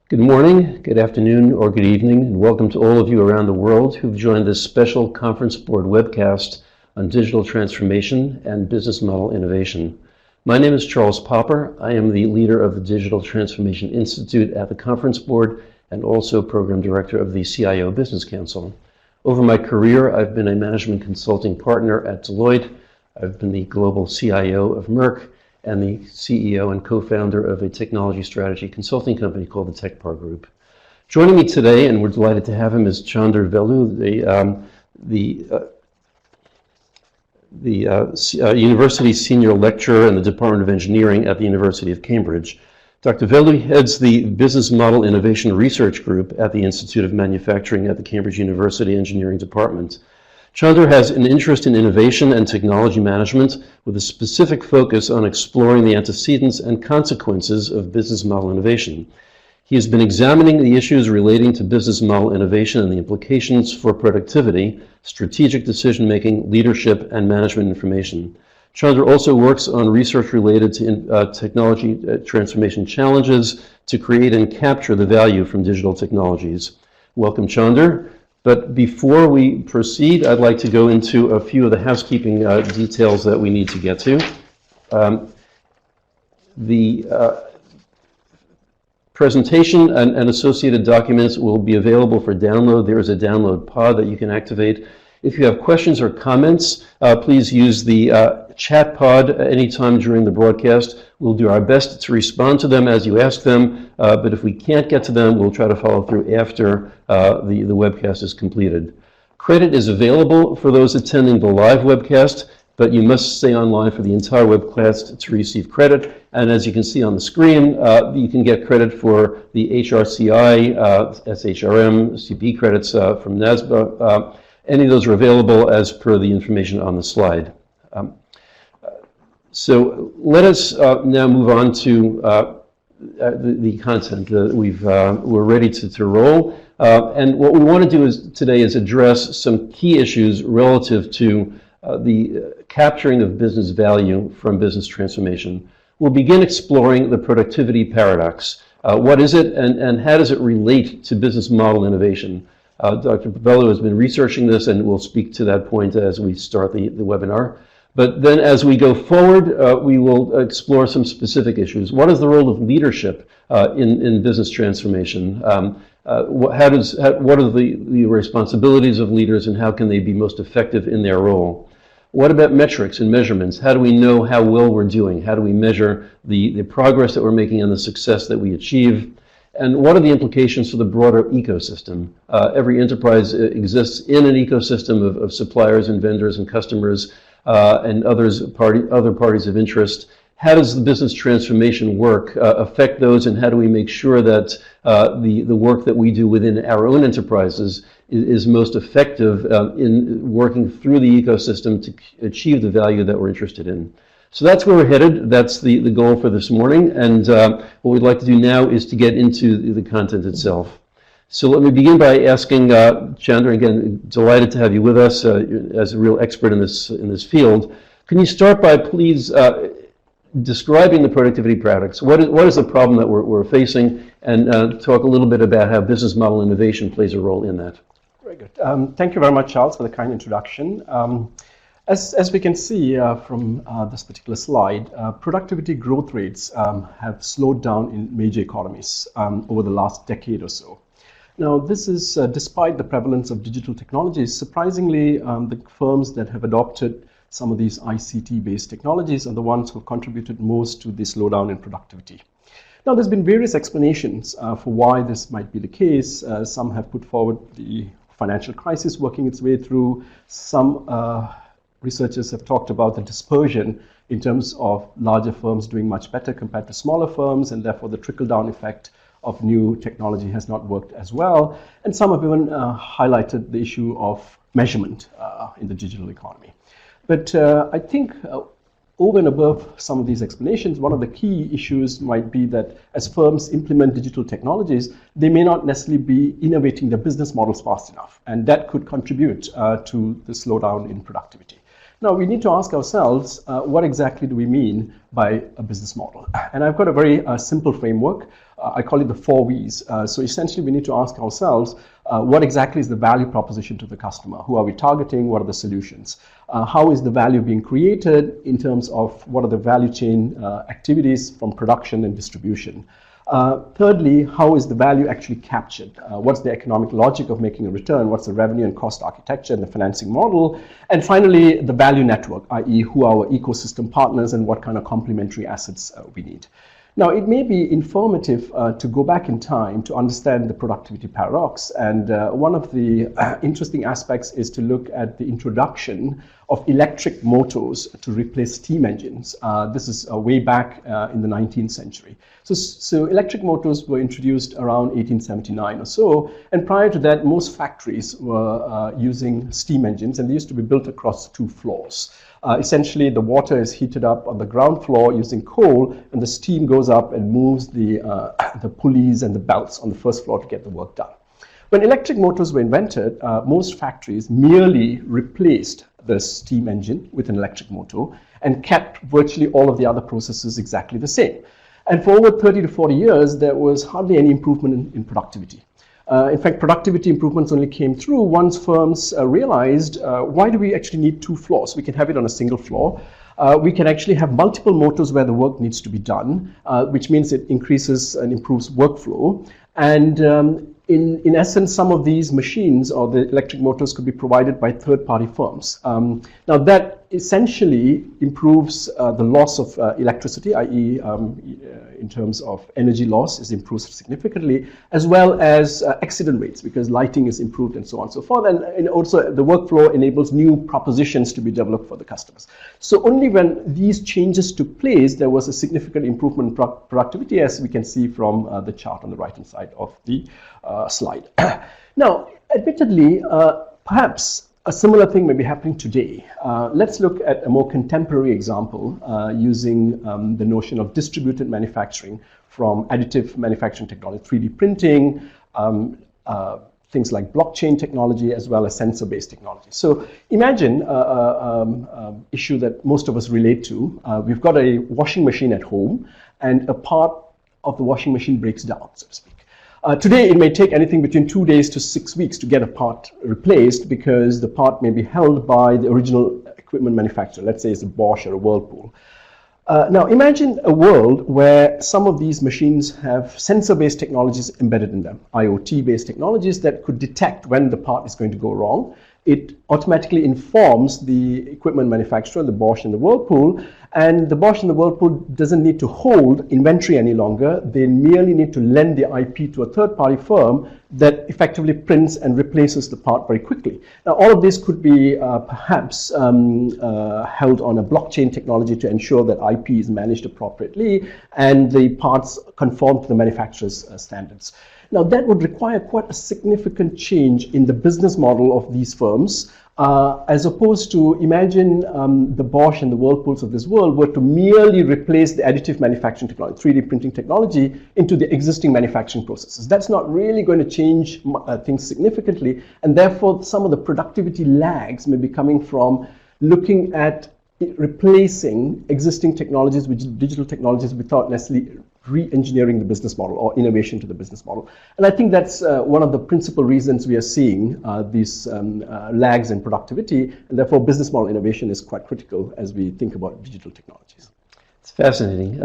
Good morning, good afternoon, or good evening, and welcome to all of you around the world who've joined this special Conference Board webcast on digital transformation and business model innovation. My name is Charles Popper. I am the leader of the Digital Transformation Institute at the Conference Board and also Program Director of the CIO Business Council. Over my career, I've been a management consulting partner at Deloitte. I've been the global CIO of Merck and the CEO and co-founder of a technology strategy consulting company called the TechPar Group. Joining me today, and we're delighted to have him, is Chandra Velu, the University Senior Lecturer in the Department of Engineering at the University of Cambridge. Dr. Velu heads the Business Model Innovation Research Group at the Institute of Manufacturing at the Cambridge University Engineering Department. Chandra has an interest in innovation and technology management with a specific focus on exploring the antecedents and consequences of business model innovation. He has been examining the issues relating to business model innovation and the implications for productivity, strategic decision-making, leadership, and management information. Chandra also works on research related to technology transformation challenges to create and capture the value from digital technologies. Welcome, Chandra. But before we proceed, I'd like to go into a few of the housekeeping details that we need to get to. The presentation and associated documents will be available for download. There is a download pod that you can activate. If you have questions or comments, please use the chat pod anytime during the broadcast. We'll do our best to respond to them as you ask them, but if we can't get to them, we'll try to follow through after the webcast is completed. Credit is available for those attending the live webcast, but you must stay online for the entire webcast to receive credit. And as you can see on the screen, you can get credit for the HRCI, SHRM, CP credits from NASBA. Any of those are available as per the information on the slide. So let us now move on to the content. We're ready to roll. And what we want to do today is address some key issues relative to the capturing of business value from business transformation. We'll begin exploring the productivity paradox. What is it, and how does it relate to business model innovation? Dr. Velu has been researching this, and we'll speak to that point as we start the webinar. But then as we go forward, we will explore some specific issues. What is the role of leadership in business transformation? What are the responsibilities of leaders, and how can they be most effective in their role? What about metrics and measurements? How do we know how well we're doing? How do we measure the progress that we're making and the success that we achieve? And what are the implications for the broader ecosystem? Every enterprise exists in an ecosystem of suppliers and vendors and customers and other parties of interest. How does the business transformation work affect those, and how do we make sure that the work that we do within our own enterprises is most effective in working through the ecosystem to achieve the value that we're interested in? So that's where we're headed. That's the goal for this morning. And what we'd like to do now is to get into the content itself. So let me begin by asking Chandra, again, delighted to have you with us as a real expert in this field. Can you start by please describing the productivity paradox? What is the problem that we're facing, and talk a little bit about how business model innovation plays a role in that? Very good. Thank you very much, Charles, for the kind introduction. As we can see from this particular slide, productivity growth rates have slowed down in major economies over the last decade or so. Now, this is despite the prevalence of digital technologies. Surprisingly, the firms that have adopted some of these ICT-based technologies are the ones who have contributed most to the slowdown in productivity. Now, there's been various explanations for why this might be the case. Some have put forward the financial crisis working its way through. Some researchers have talked about the dispersion in terms of larger firms doing much better compared to smaller firms, and therefore the trickle-down effect of new technology has not worked as well. And some have even highlighted the issue of measurement in the digital economy. But I think over and above some of these explanations, one of the key issues might be that as firms implement digital technologies, they may not necessarily be innovating their business models fast enough, and that could contribute to the slowdown in productivity. Now, we need to ask ourselves, what exactly do we mean by a business model? And I've got a very simple framework. I call it the 4 V's. So essentially, we need to ask ourselves, what exactly is the value proposition to the customer? Who are we targeting? What are the solutions? How is the value being created in terms of what are the value chain activities from production and distribution? Thirdly, how is the value actually captured? What's the economic logic of making a return? What's the revenue and cost architecture and the financing model? And finally, the value network, i.e. who are our ecosystem partners and what kind of complementary assets we need. Now, it may be informative to go back in time to understand the productivity paradox. And one of the interesting aspects is to look at the introduction of electric motors to replace steam engines. This is way back in the 19th century. So electric motors were introduced around 1879 or so. And prior to that, most factories were using steam engines, and they used to be built across 2 floors. Essentially, the water is heated up on the ground floor using coal, and the steam goes up and moves the pulleys and the belts on the first floor to get the work done. When electric motors were invented, most factories merely replaced the steam engine with an electric motor and kept virtually all of the other processes exactly the same. And for over 30 to 40 years, there was hardly any improvement in productivity. In fact, productivity improvements only came through once firms realized, why do we actually need 2 floors? We can have it on a single floor. We can actually have multiple motors where the work needs to be done, which means it increases and improves workflow. And in essence, some of these machines or the electric motors could be provided by third-party firms. Now, that essentially improves the loss of electricity, i.e. In terms of energy loss is improved significantly, as well as accident rates, because lighting is improved and so on and so forth. And also the workflow enables new propositions to be developed for the customers. So only when these changes took place, there was a significant improvement in productivity, as we can see from the chart on the right-hand side of the slide. Now, admittedly, perhaps a similar thing may be happening today. Let's look at a more contemporary example using the notion of distributed manufacturing from additive manufacturing technology, 3D printing, things like blockchain technology, as well as sensor-based technology. So imagine an issue that most of us relate to. We've got a washing machine at home, and a part of the washing machine breaks down, so to speak. Today, it may take anything between 2 days to 6 weeks to get a part replaced because the part may be held by the original equipment manufacturer. Let's say it's a Bosch or a Whirlpool. Now, imagine a world where some of these machines have sensor-based technologies embedded in them, IoT-based technologies that could detect when the part is going to go wrong. It automatically informs the equipment manufacturer, the Bosch and the Whirlpool, and the Bosch and the Whirlpool doesn't need to hold inventory any longer. They merely need to lend the IP to a third-party firm that effectively prints and replaces the part very quickly. Now, all of this could be perhaps held on a blockchain technology to ensure that IP is managed appropriately and the parts conform to the manufacturer's standards. Now, that would require quite a significant change in the business model of these firms, as opposed to imagine the Bosch and the Whirlpools of this world were to merely replace the additive manufacturing technology, 3D printing technology, into the existing manufacturing processes. That's not really going to change things significantly, and therefore some of the productivity lags may be coming from looking at replacing existing technologies with digital technologies without necessarily re-engineering the business model or innovation to the business model. And I think that's one of the principal reasons we are seeing these lags in productivity, and therefore business model innovation is quite critical as we think about digital technologies. It's fascinating.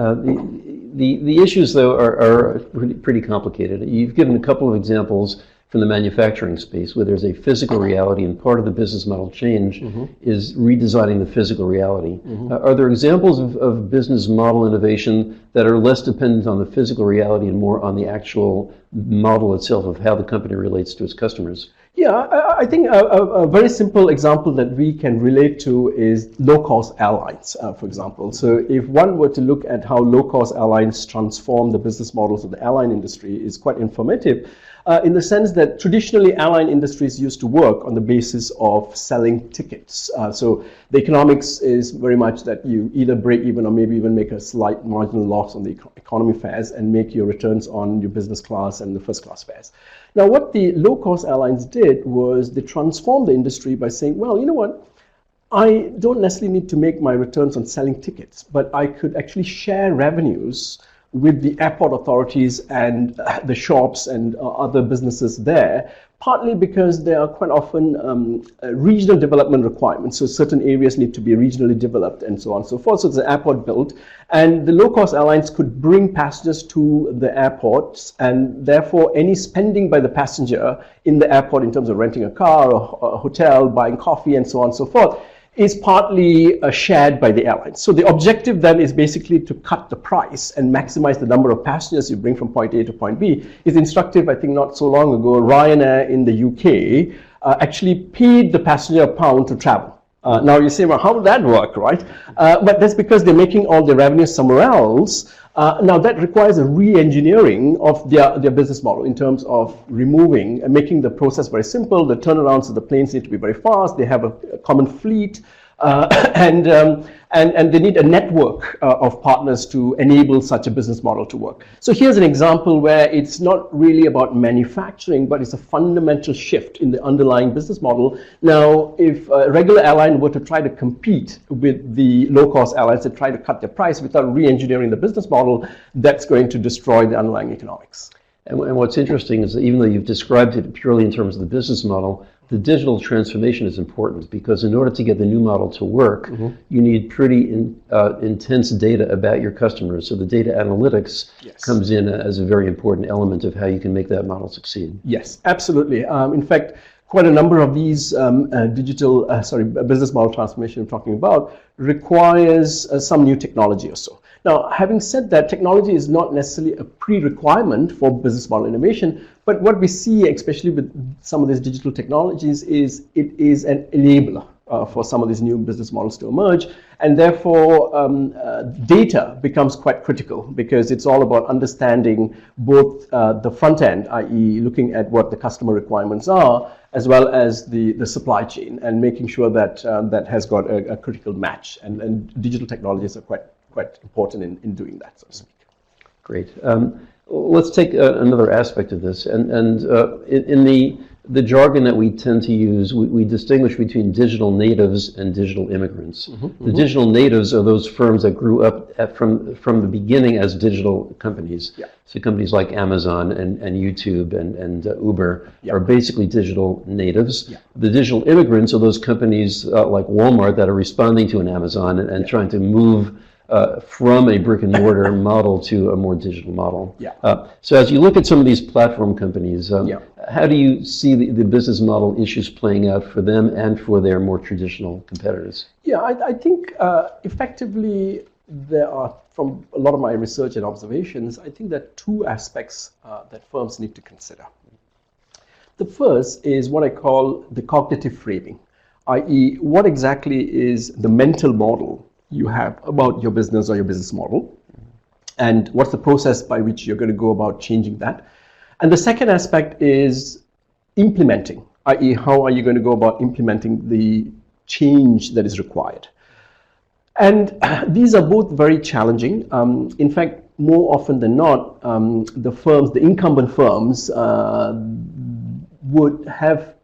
The issues, though, are pretty complicated. You've given a couple of examples from the manufacturing space where there's a physical reality, and part of the business model change is redesigning the physical reality. Are there examples of business model innovation that are less dependent on the physical reality and more on the actual model itself of how the company relates to its customers? Yeah, I think a very simple example that we can relate to is LowCost Airlines, for example. So if one were to look at how LowCost Airlines transform the business models of the airline industry, is quite informative. In the sense that traditionally airline industries used to work on the basis of selling tickets. So the economics is very much that you either break even or maybe even make a slight marginal loss on the economy fares and make your returns on your business class and the first class fares. Now, what the low-cost airlines did was they transformed the industry by saying, well, you know what? I don't necessarily need to make my returns on selling tickets, but I could actually share revenues with the airport authorities and the shops and other businesses there, partly because there are quite often regional development requirements. So certain areas need to be regionally developed and so on and so forth. So it's an airport built, and the low-cost airlines could bring passengers to the airports, and therefore any spending by the passenger in the airport in terms of renting a car or a hotel, buying coffee and so on and so forth, is partly shared by the airlines. So the objective then is basically to cut the price and maximize the number of passengers you bring from point A to point B. It's instructive, I think not so long ago, Ryanair in the UK actually paid the passenger £1 to travel. Now you say, well, how would that work, right? But that's because they're making all their revenue somewhere else. Now that requires a re-engineering of their business model in terms of removing and making the process very simple. The turnarounds of the planes need to be very fast. They have a common fleet, and they need a network of partners to enable such a business model to work. So here's an example where it's not really about manufacturing, but it's a fundamental shift in the underlying business model. Now, if a regular airline were to try to compete with the low-cost airlines that try to cut their price without re-engineering the business model, that's going to destroy the underlying economics. And what's interesting is that even though you've described it purely in terms of the business model, the digital transformation is important, because in order to get the new model to work, you need pretty intense data about your customers. So the data analytics comes in as a very important element of how you can make that model succeed. Yes, absolutely. In fact, quite a number of these business model transformation I'm talking about requires some new technology or so. Now, having said that, technology is not necessarily a pre-requirement for business model innovation, but what we see, especially with some of these digital technologies, is it is an enabler for some of these new business models to emerge, and therefore data becomes quite critical, because it's all about understanding both the front end, i.e. looking at what the customer requirements are, as well as the supply chain, and making sure that that has got a critical match, and digital technologies are quite important in doing that, so to speak. Great. Let's take another aspect of this, and in the jargon that we tend to use, we distinguish between digital natives and digital immigrants. The digital natives are those firms that grew up from the beginning as digital companies. So companies like Amazon and YouTube and Uber are basically digital natives. The digital immigrants are those companies like Walmart that are responding to an Amazon and trying to move from a brick and mortar model to a more digital model. So as you look at some of these platform companies, how do you see the business model issues playing out for them and for their more traditional competitors? I think effectively there are, from a lot of my research and observations, I think there are two aspects that firms need to consider. The first is what I call the cognitive framing, i.e. what exactly is the mental model you have about your business or your business model, and what's the process by which you're going to go about changing that. And the second aspect is implementing, i.e. how are you going to go about implementing the change that is required. And these are both very challenging. In fact, more often than not, the incumbent firms would have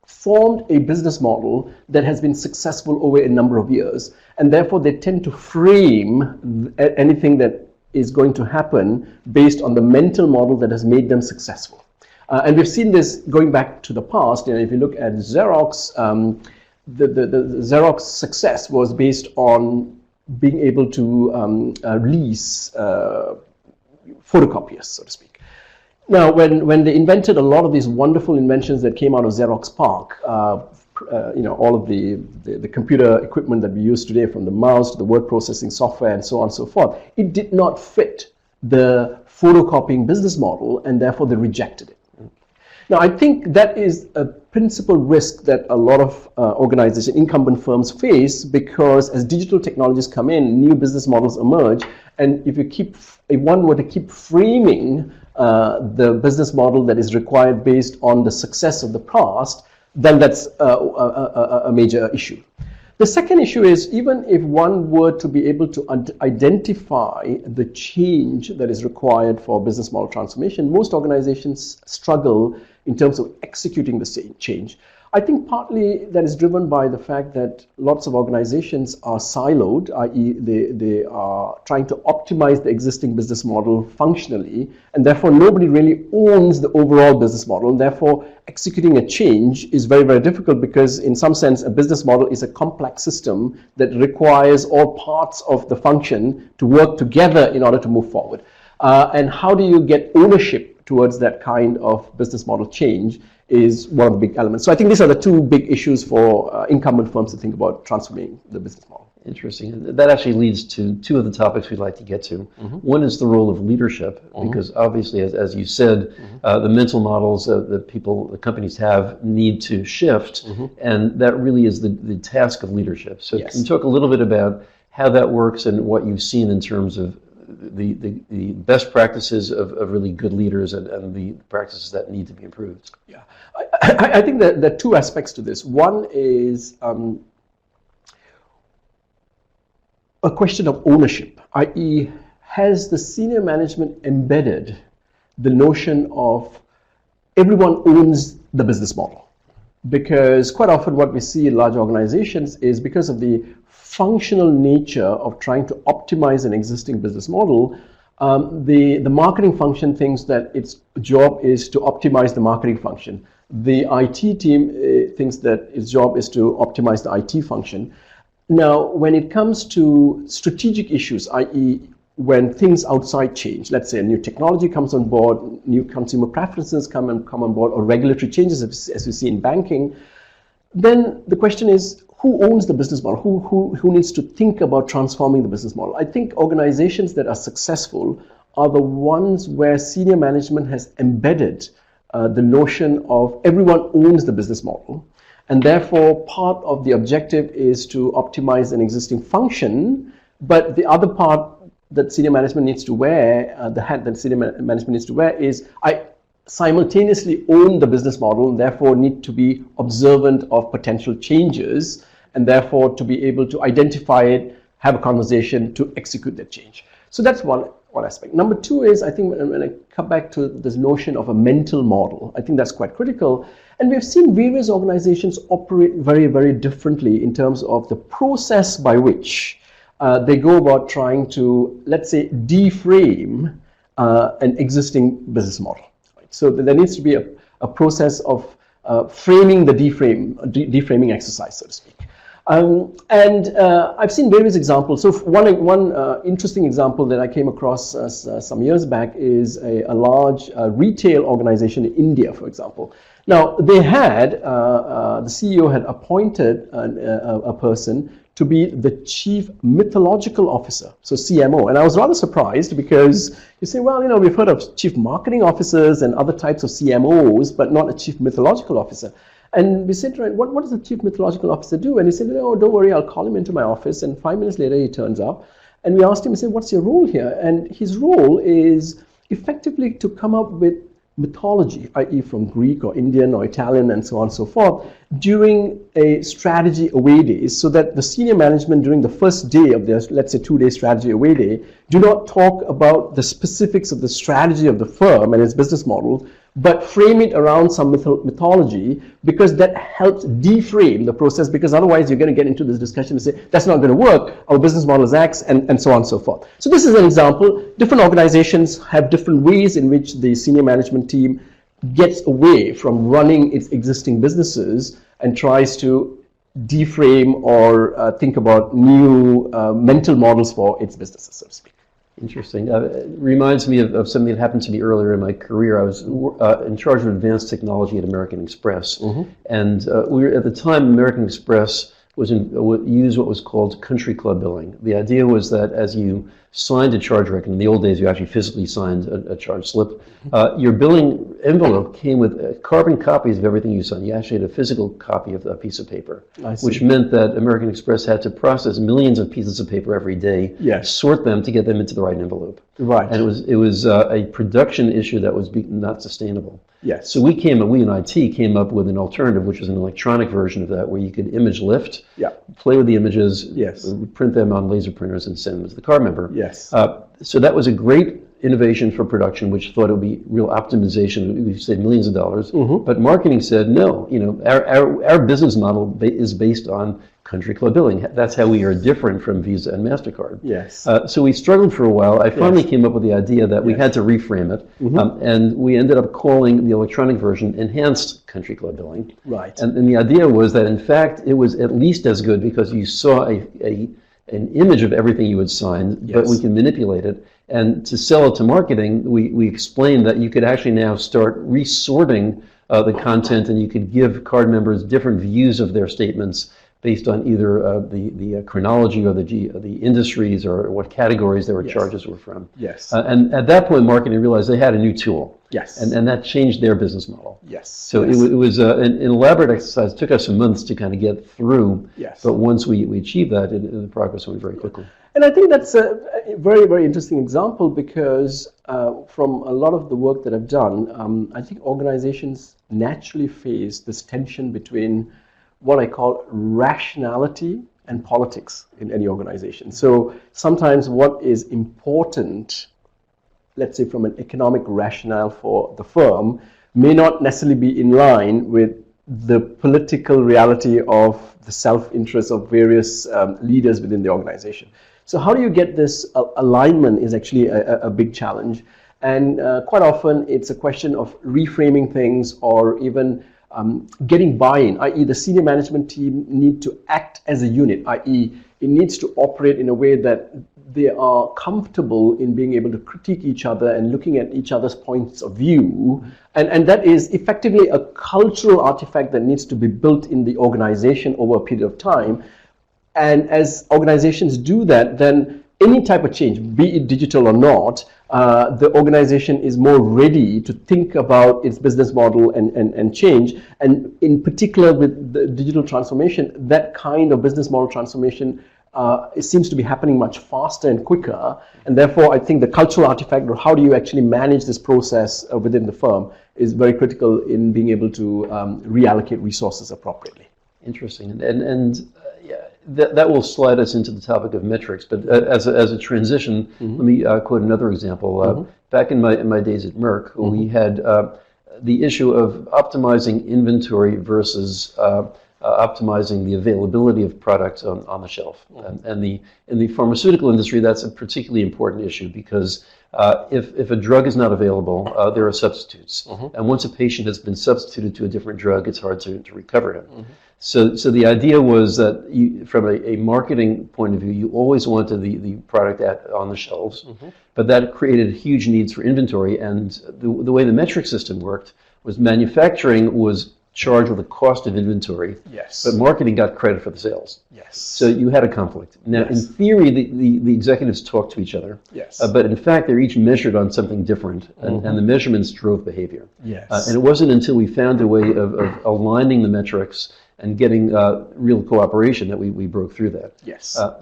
formed a business model that has been successful over a number of years, and therefore they tend to frame anything that is going to happen based on the mental model that has made them successful. And we've seen this going back to the past. If you look at Xerox, the Xerox success was based on being able to lease photocopiers, so to speak. Now, when they invented a lot of these wonderful inventions that came out of Xerox PARC, all of the computer equipment that we use today, from the mouse to the word processing software and so on and so forth, it did not fit the photocopying business model, and therefore they rejected it. Now, I think that is a principal risk that a lot of organizations, incumbent firms face, because as digital technologies come in, new business models emerge, and if one were to keep framing the business model that is required based on the success of the past, then that's a major issue. The second issue is, even if one were to be able to identify the change that is required for business model transformation, most organizations struggle in terms of executing the change. I think partly that is driven by the fact that lots of organizations are siloed, i.e. they are trying to optimize the existing business model functionally, and therefore nobody really owns the overall business model. Therefore, executing a change is very, very difficult because in some sense, a business model is a complex system that requires all parts of the function to work together in order to move forward. And how do you get ownership towards that kind of business model change is one of the big elements. So I think these are the two big issues for incumbent firms to think about transforming the business model. Interesting. That actually leads to two of the topics we'd like to get to. One is the role of leadership, because obviously, as you said, the mental models that the companies have need to shift, and that really is the task of leadership. So can you talk a little bit about how that works and what you've seen in terms of the best practices of really good leaders and the practices that need to be improved? Yeah, I think that there are two aspects to this. One is a question of ownership, i.e. has the senior management embedded the notion of everyone owns the business model? Because quite often what we see in large organizations is because of the functional nature of trying to optimize an existing business model, the marketing function thinks that its job is to optimize the marketing function. The IT team thinks that its job is to optimize the IT function. Now, when it comes to strategic issues, i.e. when things outside change, let's say a new technology comes on board, new consumer preferences come on board, or regulatory changes as we see in banking, then the question is, who owns the business model? Who needs to think about transforming the business model? I think organizations that are successful are the ones where senior management has embedded the notion of everyone owns the business model, and therefore part of the objective is to optimize an existing function, but the other part that senior management needs to wear, the hat that senior management needs to wear is, I simultaneously own the business model and therefore need to be observant of potential changes, and therefore to be able to identify it, have a conversation to execute that change. So that's one aspect. Number two is, I think when I come back to this notion of a mental model, I think that's quite critical. And we've seen various organizations operate very, very differently in terms of the process by which they go about trying to, let's say, deframe an existing business model. Right? So there needs to be a process of framing the deframing exercise, so to speak. I've seen various examples. So one interesting example that I came across some years back is a large retail organization in India, for example. Now, they had, the CEO had appointed a person to be the chief mythological officer, so CMO. And I was rather surprised because you say, well, we've heard of chief marketing officers and other types of CMOs, but not a chief mythological officer. And we said, right, what does the chief mythological officer do? And he said, oh, don't worry, I'll call him into my office. And 5 minutes later, he turns up. And we asked him, we said, what's your role here? And his role is effectively to come up with mythology, i.e. from Greek or Indian or Italian and so on and so forth, during a strategy away day, so that the senior management during the first day of their, let's say, 2-day strategy away day, do not talk about the specifics of the strategy of the firm and its business model, but frame it around some mythology, because that helps deframe the process, because otherwise you're going to get into this discussion and say, that's not going to work, our business model is X, and so on and so forth. So this is an example. Different organizations have different ways in which the senior management team gets away from running its existing businesses and tries to deframe or think about new mental models for its businesses, so to speak. Interesting. It reminds me of something that happened to me earlier in my career. I was in charge of advanced technology at American Express. And at the time, American Express used what was called country club billing. The idea was that as you signed a charge record, in the old days you actually physically signed a charge slip, your billing envelope came with carbon copies of everything you signed. You actually had a physical copy of a piece of paper, which meant that American Express had to process millions of pieces of paper every day, sort them to get them into the right envelope. Right. And it was a production issue that was not sustainable. Yes. So we in IT came up with an alternative, which was an electronic version of that, where you could image lift, play with the images, print them on laser printers, and send them to the card member. Yes. So that was a great innovation for production, which thought it would be real optimization. We've saved millions of dollars. But marketing said, no, our business model is based on country club billing. That's how we are different from Visa and MasterCard. Yes. So we struggled for a while. I finally came up with the idea that we had to reframe it. And we ended up calling the electronic version enhanced country club billing. Right. And the idea was that, in fact, it was at least as good because you saw an image of everything you would sign, but we can manipulate it. And to sell it to marketing, we explained that you could actually now start resorting the content, and you could give card members different views of their statements based on either the chronology or the industries or what categories their charges were from. Yes. And at that point, marketing realized they had a new tool. Yes. And that changed their business model. Yes. So it was an elaborate exercise. It took us some months to kind of get through. Yes. But once we achieved that, the progress went very quickly. And I think that's a very, very interesting example because from a lot of the work that I've done, I think organizations naturally face this tension between what I call rationality and politics in any organization. So sometimes what is important, let's say from an economic rationale for the firm, may not necessarily be in line with the political reality of the self-interest of various leaders within the organization. So how do you get this alignment is actually a big challenge. And quite often it's a question of reframing things or even getting buy-in, i.e. the senior management team need to act as a unit, i.e. it needs to operate in a way that they are comfortable in being able to critique each other and looking at each other's points of view. And that is effectively a cultural artifact that needs to be built in the organization over a period of time. And as organizations do that, then any type of change, be it digital or not, the organization is more ready to think about its business model and change. And in particular with the digital transformation, that kind of business model transformation it seems to be happening much faster and quicker. And therefore, I think the cultural artifact, or how do you actually manage this process within the firm, is very critical in being able to reallocate resources appropriately. Interesting. And that will slide us into the topic of metrics. But as a transition, let me quote another example. Back in my days at Merck, we had the issue of optimizing inventory versus optimizing the availability of products on the shelf. And in the pharmaceutical industry, that's a particularly important issue because if a drug is not available, there are substitutes. And once a patient has been substituted to a different drug, it's hard to recover him. So the idea was that from a marketing point of view, you always wanted the product on the shelves, but that created huge needs for inventory. And the way the metric system worked was manufacturing was charged with the cost of inventory, but marketing got credit for the sales. So you had a conflict. Now, in theory, the executives talked to each other, but in fact, they're each measured on something different, and the measurements drove behavior. And it wasn't until we found a way of aligning the metrics and getting real cooperation that we broke through that.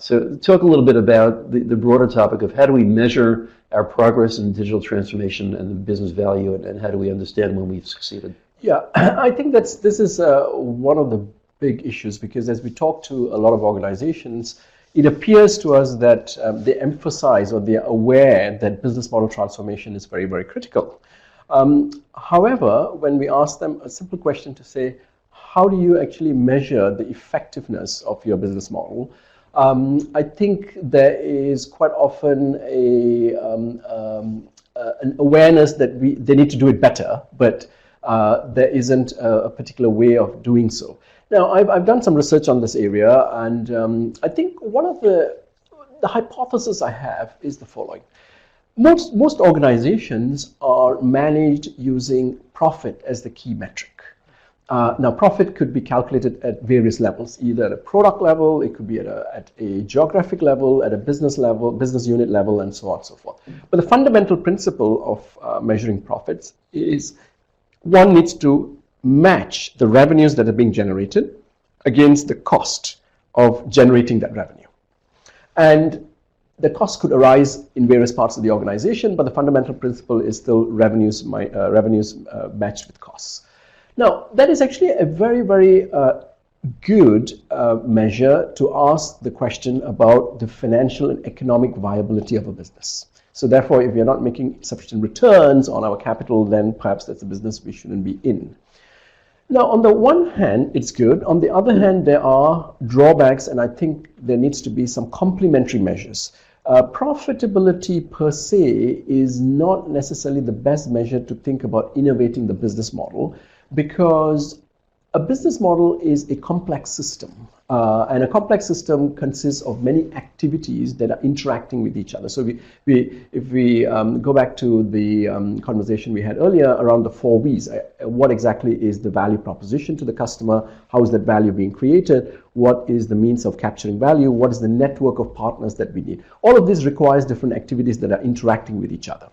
So talk a little bit about the broader topic of how do we measure our progress in digital transformation and the business value, and how do we understand when we've succeeded? Yeah, I think this is one of the big issues because as we talk to a lot of organizations, it appears to us that they emphasize or they are aware that business model transformation is very, very critical. However, when we ask them a simple question to say, how do you actually measure the effectiveness of your business model? I think there is quite often an awareness that they need to do it better, but there isn't a particular way of doing so. Now, I've done some research on this area, and I think one of the hypothesis I have is the following. Most organizations are managed using profit as the key metric. Now, profit could be calculated at various levels, either at a product level, it could be at a geographic level, at a business level, business unit level, and so on and so forth. But the fundamental principle of measuring profits is one needs to match the revenues that are being generated against the cost of generating that revenue. And the cost could arise in various parts of the organization, but the fundamental principle is still revenues matched with costs. Now, that is actually a very, very good measure to ask the question about the financial and economic viability of a business. So therefore, if we are not making sufficient returns on our capital, then perhaps that's a business we shouldn't be in. Now, on the one hand, it's good. On the other hand, there are drawbacks, and I think there needs to be some complementary measures. Profitability per se is not necessarily the best measure to think about innovating the business model, because a business model is a complex system, and a complex system consists of many activities that are interacting with each other. So if we go back to the conversation we had earlier around the 4 V's, what exactly is the value proposition to the customer? How is that value being created? What is the means of capturing value? What is the network of partners that we need? All of this requires different activities that are interacting with each other.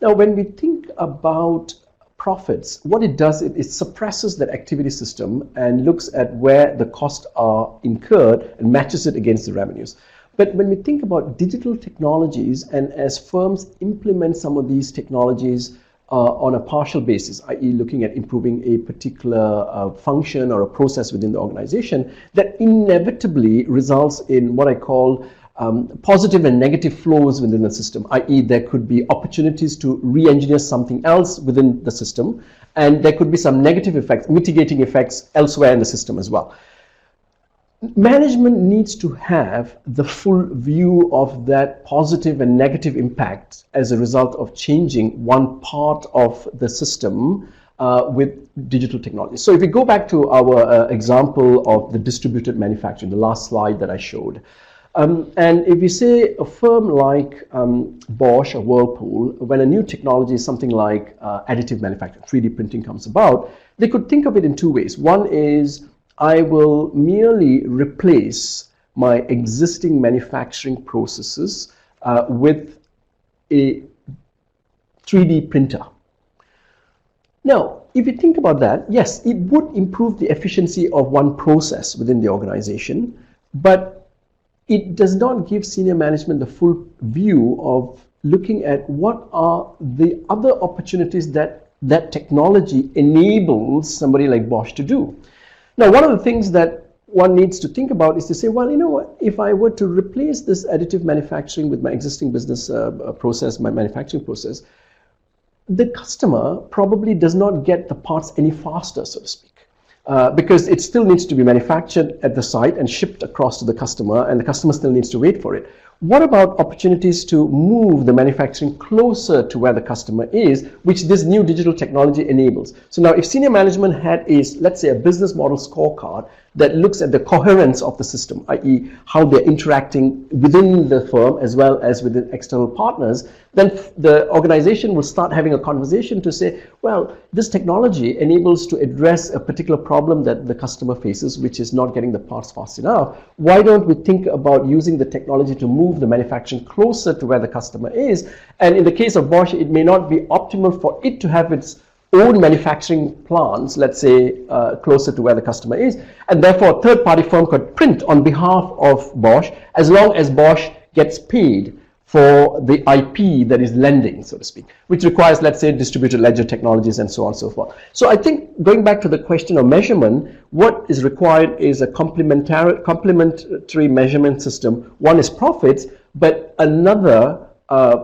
Now, when we think about profits, what it does, it suppresses that activity system and looks at where the costs are incurred and matches it against the revenues. But when we think about digital technologies, and as firms implement some of these technologies on a partial basis, i.e. looking at improving a particular function or a process within the organization, that inevitably results in what I call positive and negative flows within the system, i.e. there could be opportunities to re-engineer something else within the system, and there could be some negative effects, mitigating effects elsewhere in the system as well. Management needs to have the full view of that positive and negative impact as a result of changing one part of the system with digital technology. So if we go back to our example of the distributed manufacturing, the last slide that I showed, and if you say a firm like Bosch or Whirlpool, when a new technology, something like additive manufacturing, 3D printing comes about, they could think of it in 2 ways. One is, I will merely replace my existing manufacturing processes with a 3D printer. Now, if you think about that, yes, it would improve the efficiency of one process within the organization, but it does not give senior management the full view of looking at what are the other opportunities that that technology enables somebody like Bosch to do. Now, one of the things that one needs to think about is to say, well, you know what, if I were to replace this additive manufacturing with my existing business process, my manufacturing process, the customer probably does not get the parts any faster, so to speak. Because it still needs to be manufactured at the site and shipped across to the customer, and the customer still needs to wait for it. What about opportunities to move the manufacturing closer to where the customer is, which this new digital technology enables? So now if senior management had let's say a business model scorecard that looks at the coherence of the system, i.e. how they're interacting within the firm as well as within external partners, then the organization will start having a conversation to say, well, this technology enables to address a particular problem that the customer faces, which is not getting the parts fast enough. Why don't we think about using the technology to move the manufacturing closer to where the customer is? And in the case of Bosch, it may not be optimal for it to have its own manufacturing plants, let's say, closer to where the customer is, and therefore a third-party firm could print on behalf of Bosch, as long as Bosch gets paid for the IP that is lending, so to speak, which requires, let's say, distributed ledger technologies and so on and so forth. So I think, going back to the question of measurement, what is required is a complementary measurement system. One is profits, but another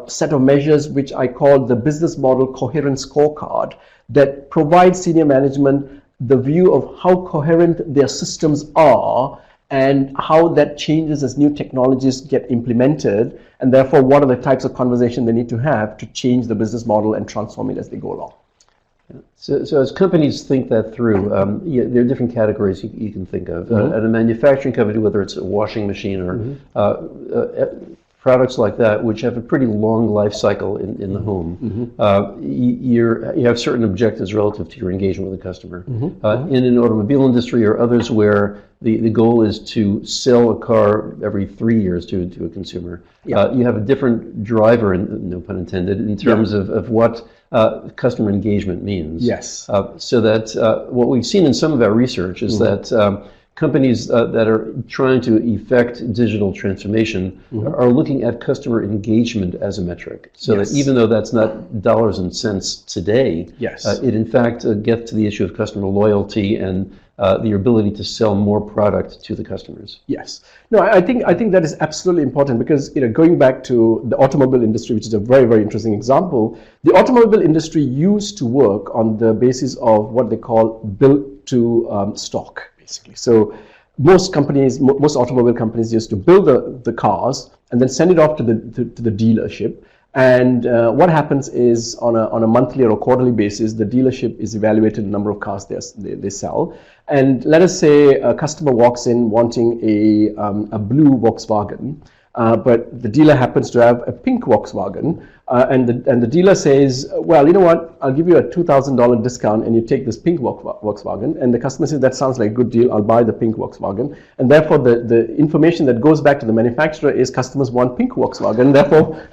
set of measures which I call the business model coherence scorecard, that provides senior management the view of how coherent their systems are and how that changes as new technologies get implemented, and therefore what are the types of conversation they need to have to change the business model and transform it as they go along. So as companies think that through, there are different categories you can think of. At a manufacturing company, whether it's a washing machine or products like that, which have a pretty long life cycle in the home, you have certain objectives relative to your engagement with the customer. In an automobile industry or others where the goal is to sell a car every 3 years to a consumer, you have a different driver, no pun intended, in terms of what customer engagement means. Yes. So that what we've seen in some of our research is that companies that are trying to effect digital transformation are looking at customer engagement as a metric. So that even though that's not dollars and cents today, it in fact gets to the issue of customer loyalty and the ability to sell more product to the customers. Yes. No, I think that is absolutely important because, going back to the automobile industry, which is a very, very interesting example, the automobile industry used to work on the basis of what they call build to stock, basically. So most automobile companies used to build the cars and then send it off to the dealership. And what happens is on a monthly or a quarterly basis, the dealership is evaluated the number of cars they sell. And let us say a customer walks in wanting a blue Volkswagen, but the dealer happens to have a pink Volkswagen, and the dealer says, well, you know what, I'll give you a $2,000 discount and you take this pink Volkswagen. And the customer says, that sounds like a good deal, I'll buy the pink Volkswagen. And therefore the information that goes back to the manufacturer is customers want pink Volkswagen, therefore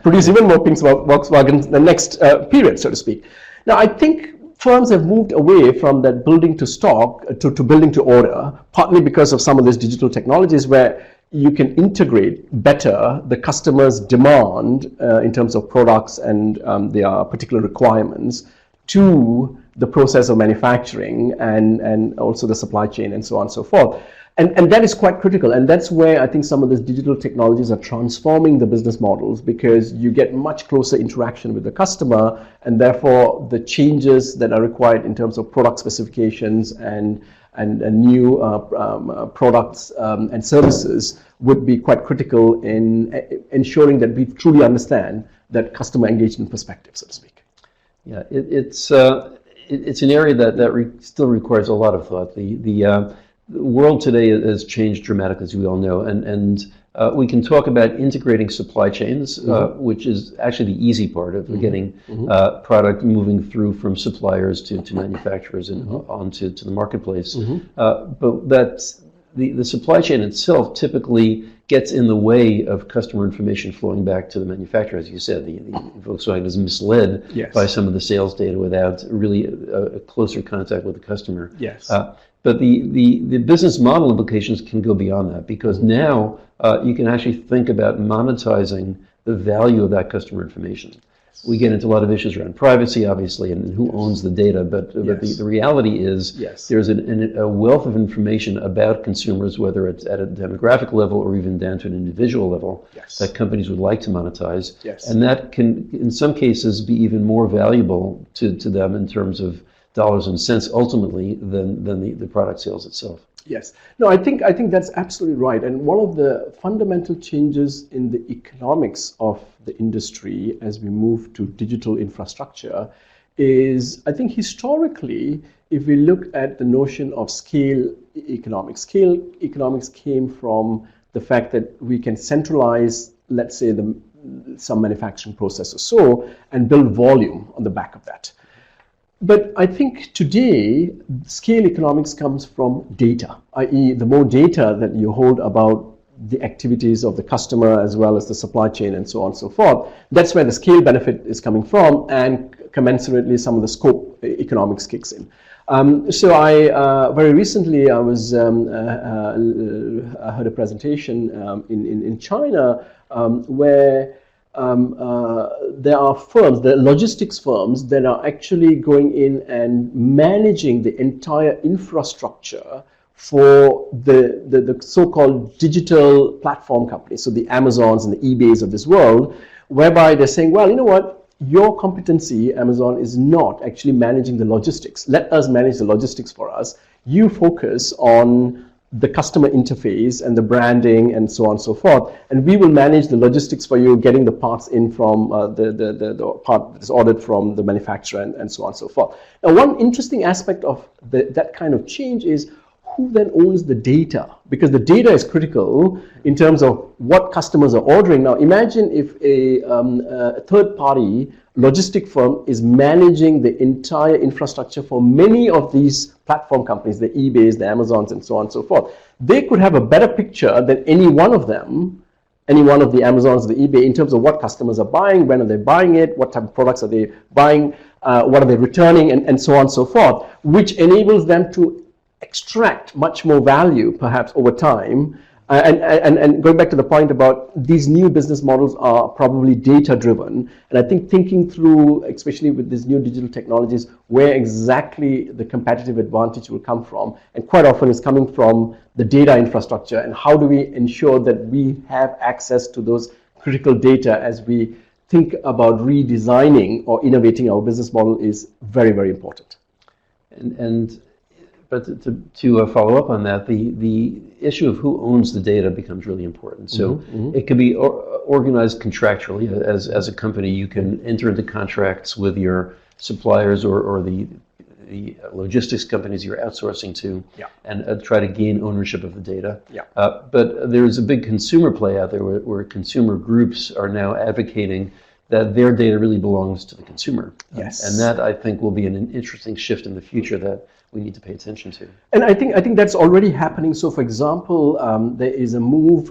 produce even more pink Volkswagens the next period, so to speak. Now, I think firms have moved away from that building to stock to building to order, partly because of some of these digital technologies where you can integrate better the customer's demand in terms of products and their particular requirements to the process of manufacturing and also the supply chain and so on and so forth. And that is quite critical, and that's where I think some of these digital technologies are transforming the business models, because you get much closer interaction with the customer, and therefore the changes that are required in terms of product specifications and new products and services would be quite critical in ensuring that we truly understand that customer engagement perspective, so to speak. Yeah, it's an area that still requires a lot of thought. The world today has changed dramatically, as we all know, and we can talk about integrating supply chains, which is actually the easy part of getting product moving through from suppliers to manufacturers and onto the marketplace. But that's the supply chain itself typically gets in the way of customer information flowing back to the manufacturer. As you said, the Volkswagen is misled by some of the sales data without really a closer contact with the customer. But the business model implications can go beyond that, because now you can actually think about monetizing the value of that customer information. We get into a lot of issues around privacy, obviously, and who owns the data, but the reality is there's a wealth of information about consumers, whether it's at a demographic level or even down to an individual level, that companies would like to monetize. And that can, in some cases, be even more valuable to them in terms of dollars and cents ultimately than the product sales itself. Yes. No, I think that's absolutely right. And one of the fundamental changes in the economics of the industry as we move to digital infrastructure is, I think historically, if we look at the notion of scale economics came from the fact that we can centralize, let's say, some manufacturing process or so, and build volume on the back of that. But I think today, scale economics comes from data, i.e. the more data that you hold about the activities of the customer as well as the supply chain and so on and so forth, that's where the scale benefit is coming from, and commensurately some of the scope economics kicks in. So I very recently I heard a presentation in China where there are firms, the logistics firms, that are actually going in and managing the entire infrastructure for the so-called digital platform companies, so the Amazons and the eBays of this world, whereby they're saying, well, you know what, your competency, Amazon, is not actually managing the logistics. Let us manage the logistics for us. You focus on the customer interface and the branding and so on and so forth, and we will manage the logistics for you, getting the parts in from the part that is ordered from the manufacturer and so on and so forth. Now, one interesting aspect of that kind of change is who then owns the data, because the data is critical in terms of what customers are ordering. Now, imagine if a third-party logistic firm is managing the entire infrastructure for many of these platform companies, the eBays, the Amazons, and so on and so forth. They could have a better picture than any one of them, any one of the Amazons, the eBay, in terms of what customers are buying, when are they buying it, what type of products are they buying, what are they returning, and so on and so forth, which enables them to extract much more value perhaps over time. And going back to the point about these new business models are probably data driven, and I think thinking through, especially with these new digital technologies, where exactly the competitive advantage will come from, and quite often it's coming from the data infrastructure, and how do we ensure that we have access to those critical data as we think about redesigning or innovating our business model is very, very important. But to follow up on that, the issue of who owns the data becomes really important. So it can be organized contractually. As a company, you can enter into contracts with your suppliers or the logistics companies you're outsourcing to, and try to gain ownership of the data. But there's a big consumer play out there where consumer groups are now advocating that their data really belongs to the consumer. And that, I think, will be an interesting shift in the future that we need to pay attention to. And I think that's already happening. So, for example, there is a move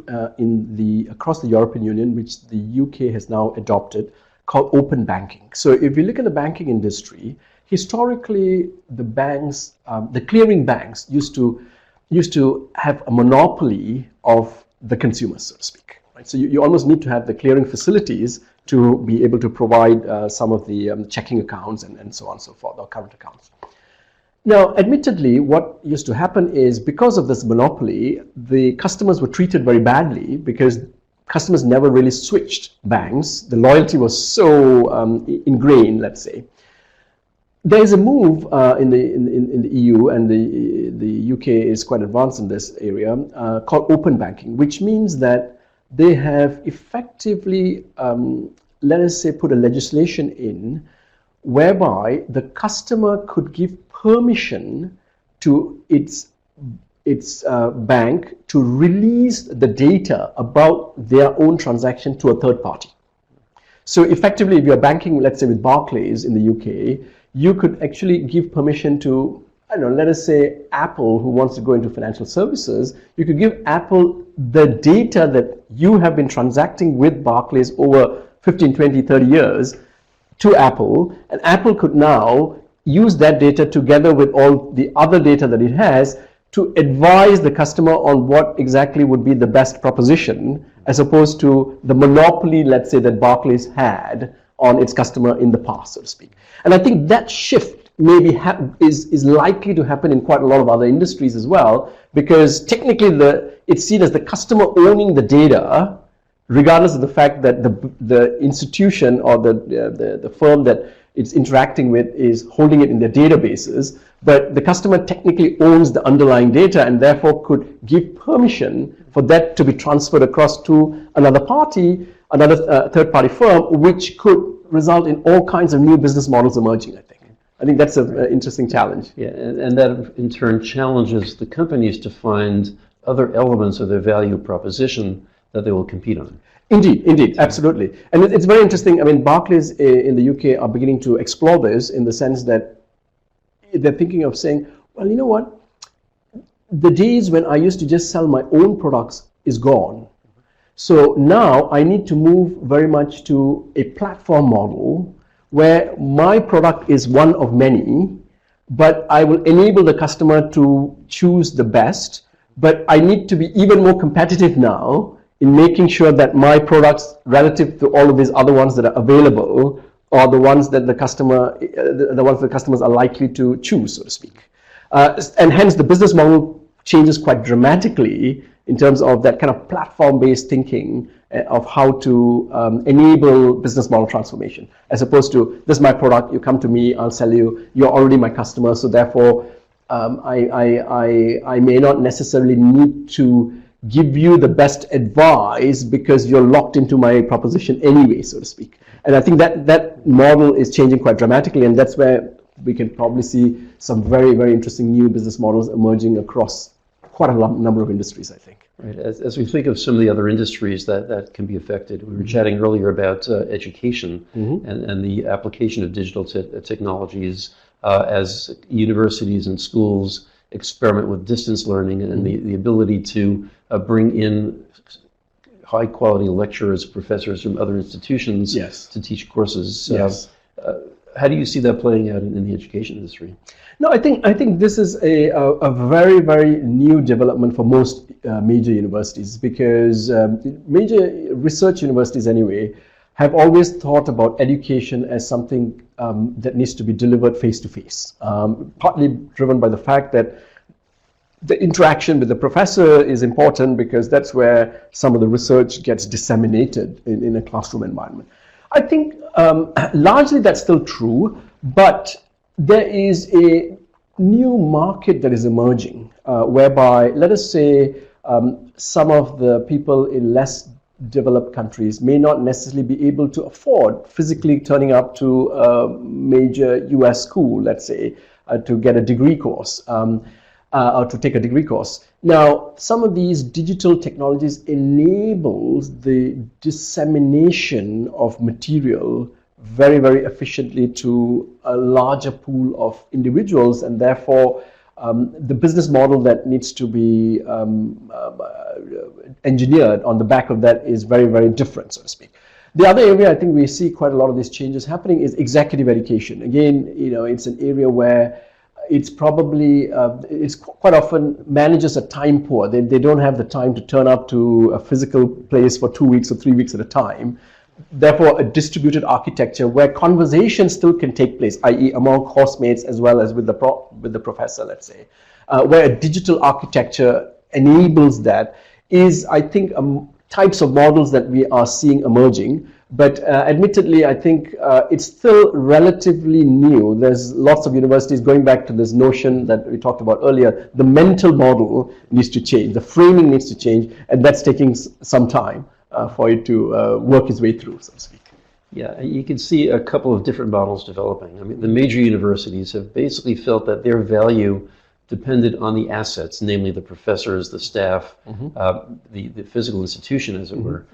across the European Union, which the UK has now adopted, called open banking. So, if you look at the banking industry, historically, the banks, the clearing banks, used to have a monopoly of the consumers, so to speak. Right? So, you almost need to have the clearing facilities to be able to provide some of the checking accounts and so on and so forth, or current accounts. Now, admittedly, what used to happen is, because of this monopoly, the customers were treated very badly because customers never really switched banks. The loyalty was so ingrained, let's say. There is a move in the EU, and the UK is quite advanced in this area, called open banking, which means that they have effectively, let us say, put a legislation in whereby the customer could give permission to its bank to release the data about their own transaction to a third party. So effectively, if you're banking, let's say with Barclays in the UK, you could actually give permission to, I don't know, let us say Apple, who wants to go into financial services, you could give Apple the data that you have been transacting with Barclays over 15, 20, 30 years to Apple, and Apple could now use that data together with all the other data that it has to advise the customer on what exactly would be the best proposition, as opposed to the monopoly, let's say, that Barclays had on its customer in the past, so to speak. And I think that shift maybe is likely to happen in quite a lot of other industries as well, because technically it's seen as the customer owning the data, regardless of the fact that the institution or the firm that it's interacting with is holding it in their databases, but the customer technically owns the underlying data and therefore could give permission for that to be transferred across to another party, another third-party firm, which could result in all kinds of new business models emerging, I think. I think that's an interesting challenge. Yeah, and that in turn challenges the companies to find other elements of their value proposition that they will compete on. Indeed, absolutely. And it's very interesting. I mean, Barclays in the UK are beginning to explore this in the sense that they're thinking of saying, well, you know what? The days when I used to just sell my own products is gone. So now I need to move very much to a platform model where my product is one of many, but I will enable the customer to choose the best, but I need to be even more competitive now in making sure that my products, relative to all of these other ones that are available, are the ones that the customers are likely to choose, so to speak. And hence the business model changes quite dramatically in terms of that kind of platform-based thinking of how to enable business model transformation, as opposed to, this is my product, you come to me, I'll sell you, you're already my customer, so therefore I may not necessarily need to give you the best advice because you're locked into my proposition anyway, so to speak. And I think that model is changing quite dramatically, and that's where we can probably see some very, very interesting new business models emerging across quite a number of industries, I think. Right. As we think of some of the other industries that can be affected, we were chatting earlier about education and the application of digital technologies as universities and schools experiment with distance learning and the ability to bring in high-quality lecturers, professors from other institutions to teach courses. how do you see that playing out in the education industry? No, I think this is a very, very new development for most major universities, because major research universities anyway have always thought about education as something that needs to be delivered face to face, partly driven by the fact that the interaction with the professor is important, because that's where some of the research gets disseminated in a classroom environment. I think largely that's still true, but there is a new market that is emerging, whereby, let us say, some of the people in less developed countries may not necessarily be able to afford physically turning up to a major US school, let's say, to get a degree course, or to take a degree course. Now, some of these digital technologies enables the dissemination of material very, very efficiently to a larger pool of individuals, and therefore the business model that needs to be engineered on the back of that is very, very different, so to speak. The other area I think we see quite a lot of these changes happening is executive education. Again, it's an area where it's probably, it's quite often managers are time poor. They don't have the time to turn up to a physical place for 2 weeks or 3 weeks at a time. Therefore, a distributed architecture where conversation still can take place, i.e. among course-mates as well as with the professor, let's say, where a digital architecture enables that, is, I think, types of models that we are seeing emerging. But admittedly, I think it's still relatively new. There's lots of universities going back to this notion that we talked about earlier. The mental model needs to change, the framing needs to change, and that's taking some time for it to work its way through, so to speak. Yeah, you can see a couple of different models developing. I mean, the major universities have basically felt that their value depended on the assets, namely the professors, the staff, the physical institution, as it were.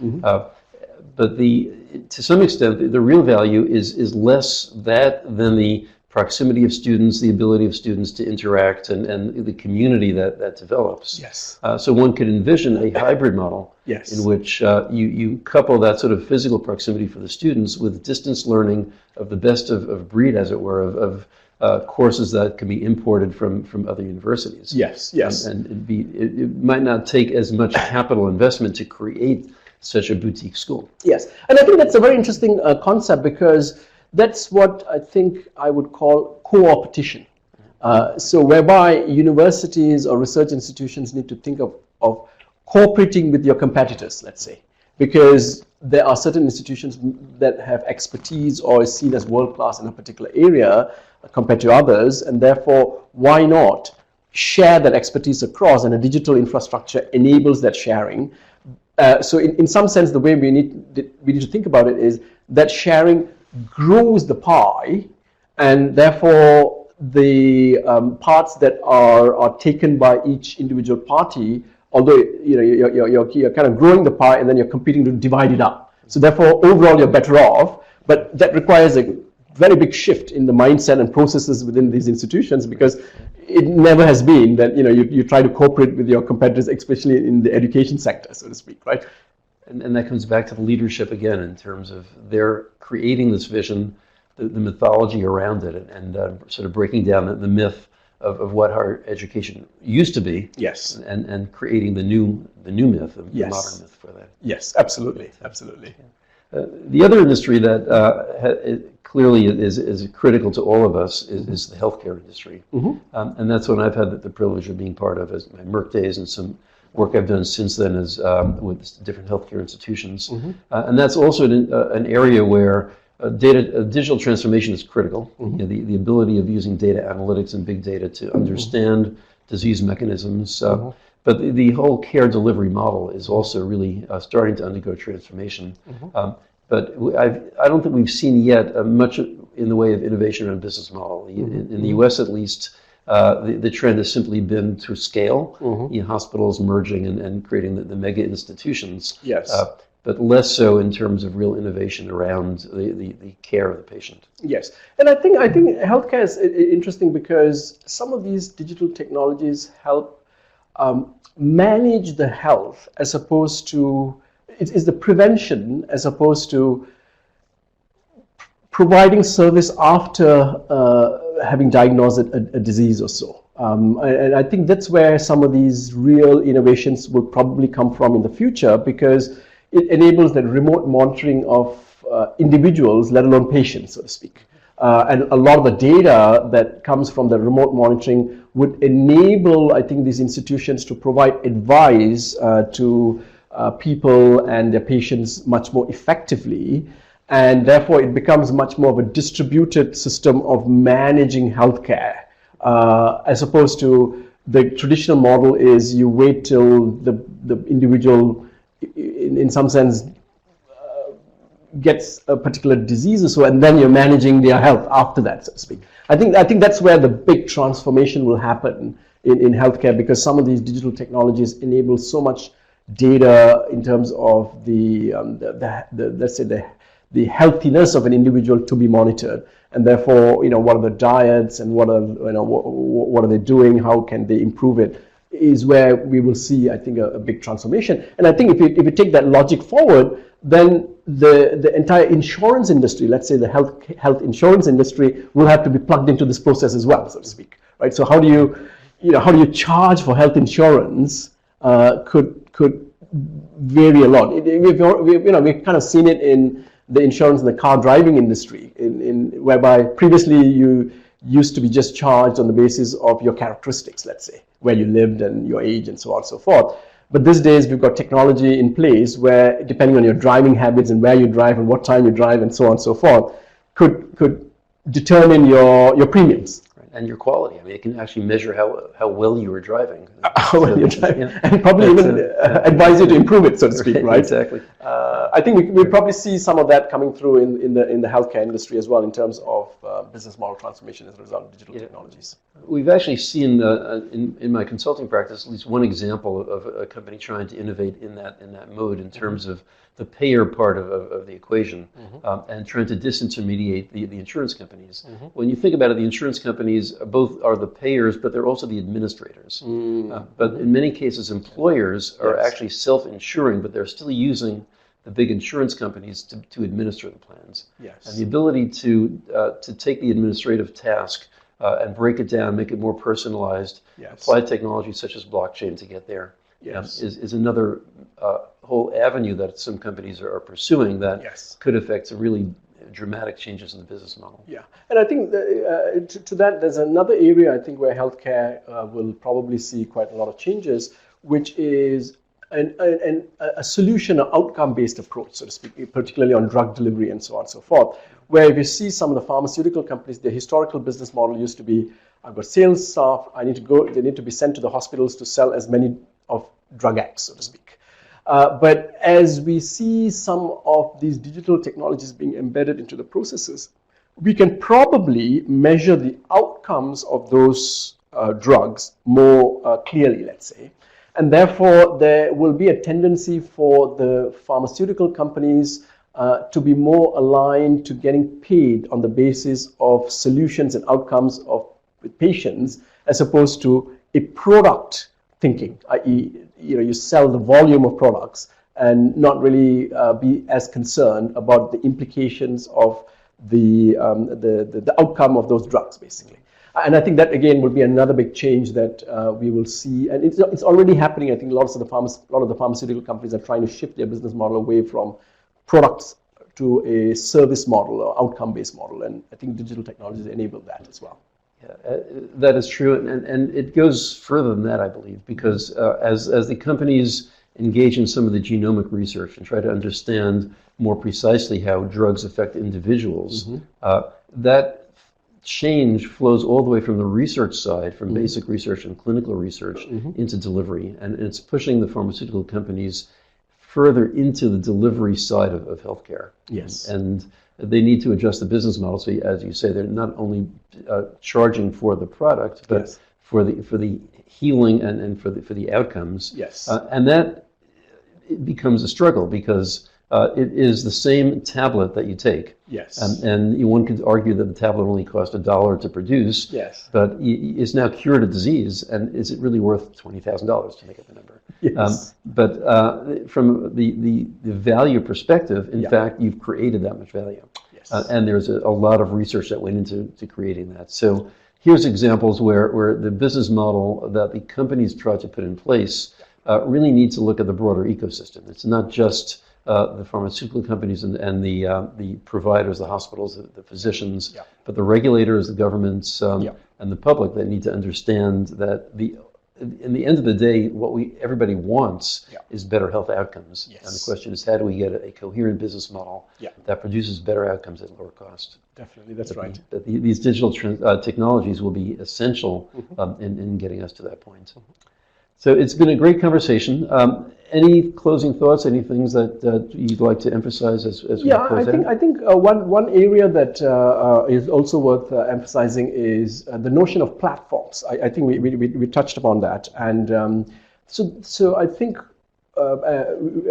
But to some extent, the real value is less that than the proximity of students, the ability of students to interact, and the community that develops. Yes. So one could envision a hybrid model in which you couple that sort of physical proximity for the students with distance learning of the best of breed, as it were, of courses that can be imported from other universities. Yes, yes. And it might not take as much capital investment to create such a boutique school. Yes, and I think that's a very interesting concept, because that's what I think I would call co-opetition. So whereby universities or research institutions need to think of cooperating with your competitors, let's say, because there are certain institutions that have expertise or is seen as world-class in a particular area compared to others, and therefore why not share that expertise across, and a digital infrastructure enables that sharing. So in some sense, the way we need to think about it is that sharing grows the pie, and therefore the parts that are taken by each individual party, although you're kind of growing the pie and then you're competing to divide it up. So therefore, overall, you're better off, but that requires a very big shift in the mindset and processes within these institutions, because it never has been that you try to cooperate with your competitors, especially in the education sector, so to speak, right? And that comes back to the leadership again, in terms of their creating this vision, the mythology around it, and sort of breaking down the myth of what higher education used to be. Yes. And creating the new myth, the modern myth for that. Yes, absolutely, absolutely. The other industry that clearly is critical to all of us is the healthcare industry. And that's one I've had the privilege of being part of as my Merck days, and some work I've done since then is with different healthcare institutions. And that's also an area where digital transformation is critical. The ability of using data analytics and big data to understand disease mechanisms. But the whole care delivery model is also really starting to undergo transformation. But I don't think we've seen yet much in the way of innovation around business model. In the US at least, the trend has simply been to scale, hospitals merging and creating the mega institutions. Yes. But less so in terms of real innovation around the care of the patient. Yes, and I think healthcare is interesting, because some of these digital technologies help manage the health, as opposed to, it's the prevention as opposed to providing service after having diagnosed a disease or so. And I think that's where some of these real innovations will probably come from in the future, because it enables the remote monitoring of individuals, let alone patients, so to speak. And a lot of the data that comes from the remote monitoring would enable, I think, these institutions to provide advice to people and their patients much more effectively. And therefore, it becomes much more of a distributed system of managing healthcare, as opposed to the traditional model is you wait till the individual, in some sense, gets a particular disease or so, and then you're managing their health after that, so to speak. I think that's where the big transformation will happen in healthcare, because some of these digital technologies enable so much data in terms of the let's say the healthiness of an individual to be monitored, and therefore, what are the diets and what are they doing, how can they improve it, is where we will see, I think, a big transformation. And I think if you take that logic forward, then the entire insurance industry, let's say the health insurance industry, will have to be plugged into this process as well, so to speak, right? So how do you charge for health insurance could vary a lot. We've kind of seen it in the insurance and the car driving industry, whereby previously you used to be just charged on the basis of your characteristics, let's say, where you lived and your age and so on and so forth. But these days we've got technology in place where, depending on your driving habits and where you drive and what time you drive and so on and so forth, could determine your premiums. And your quality. I mean, it can actually measure how well you were driving. How well you're driving, and probably even advise you to improve it, so to speak, right? Exactly. I think we'll probably see some of that coming through in the healthcare industry as well, in terms of business model transformation as a result of digital technologies. We've actually seen in my consulting practice at least one example of a company trying to innovate in that mode in terms of the payer part of the equation, and trying to disintermediate the insurance companies. When you think about it, the insurance companies both are the payers, but they're also the administrators. But in many cases, employers are actually self-insuring, but they're still using the big insurance companies to administer the plans. And the ability to take the administrative task and break it down, make it more personalized, apply technology such as blockchain to get there, is another whole avenue that some companies are pursuing that could affect some really dramatic changes in the business model. Yeah, and I think to that, there's another area I think where healthcare will probably see quite a lot of changes, which is a solution or outcome-based approach, so to speak, particularly on drug delivery and so on and so forth, where if you see some of the pharmaceutical companies, their historical business model used to be, I've got sales staff, they need to be sent to the hospitals to sell as many of drug X, so to speak. But as we see some of these digital technologies being embedded into the processes, we can probably measure the outcomes of those drugs more clearly, let's say. And therefore, there will be a tendency for the pharmaceutical companies to be more aligned to getting paid on the basis of solutions and outcomes of patients, as opposed to a product thinking, i.e., you sell the volume of products and not really be as concerned about the implications of the outcome of those drugs, basically. And I think that, again, will be another big change that we will see. And it's already happening. I think a lot of the pharmaceutical companies are trying to shift their business model away from products to a service model or outcome-based model. And I think digital technologies enable that as well. Yeah, that is true, and it goes further than that, I believe, because as the companies engage in some of the genomic research and try to understand more precisely how drugs affect individuals, that change flows all the way from the research side, from basic research and clinical research, into delivery, and it's pushing the pharmaceutical companies further into the delivery side of healthcare. And they need to adjust the business model. So, as you say, they're not only charging for the product, but for the healing and for the outcomes. And that becomes a struggle, because it is the same tablet that you take. And one could argue that the tablet only cost $1 to produce. But it's now cured a disease, and is it really worth $20,000 to make up the number? But from the value perspective, in fact, you've created that much value. And there's a lot of research that went into creating that. So here's examples where the business model that the companies try to put in place really needs to look at the broader ecosystem. It's not just the pharmaceutical companies and the providers, the hospitals, the physicians, but the regulators, the governments, and the public that need to understand that in the end of the day, what everybody wants is better health outcomes. Yes. And the question is, how do we get a coherent business model that produces better outcomes at lower cost? Definitely, that's right. That these digital technologies will be essential in getting us to that point. So it's been a great conversation. Any closing thoughts? Any things that you'd like to emphasize as we close out? I think one area that is also worth emphasizing is the notion of platforms. I think we touched upon that, and so I think